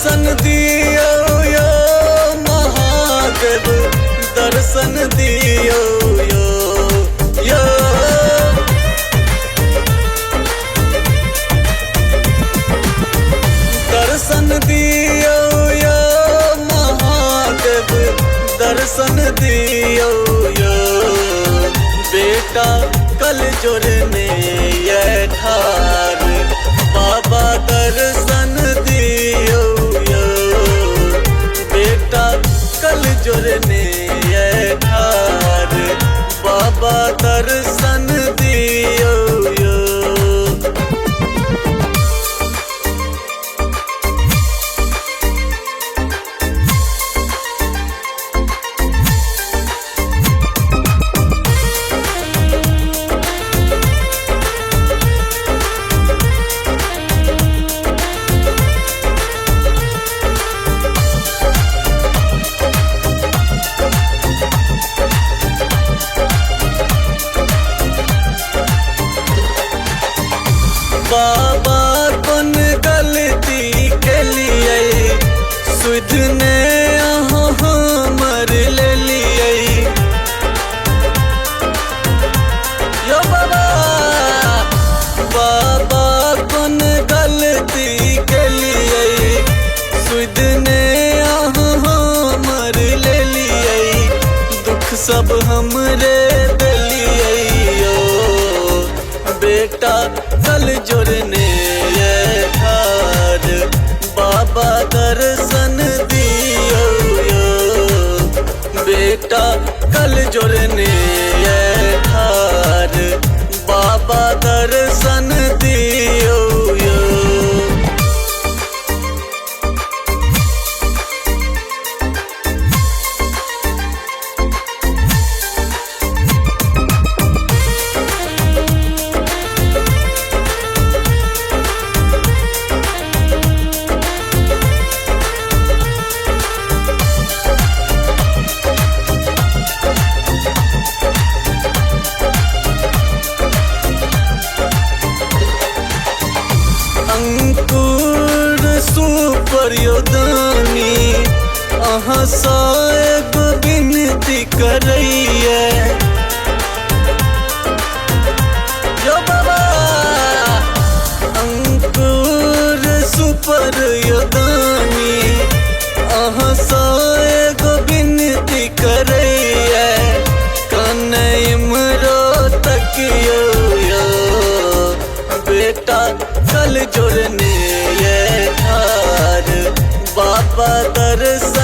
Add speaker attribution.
Speaker 1: दर्शन दियो यो महादेव, दर्शन दियो यो। दर्शन दियो यो महादेव, दर्शन दियो यो। बेटा कल जोड़ने ये ठार, बाबा दर्शन दियो यो। बेटा कल जोड़ने ये ठार, बाबा दर्शन दियो यो। बाबा कौन गलती के लिए सुध ने हमर ले लिए यो बाबा। बाबा कौन गलती के लिए सुध ने हमर ले लिए। दुख सब हमरे दिलिए यो। बेटा कल जोड़ने ये ठार, बाबा दर्शन दियो यो। बेटा कल जोड़ने ये ठार, बाबा दर्शन दियो यो। अंकुर सुपर योदानी अहाँ सा एगो विनती करैये यो बाबा। अंकुर सुपर योदानी अहाँ सा एगो विनती करैये। कन्हैया तकियो यो। बेटा कल जोड़ने ये ठार, बाबा दर्शन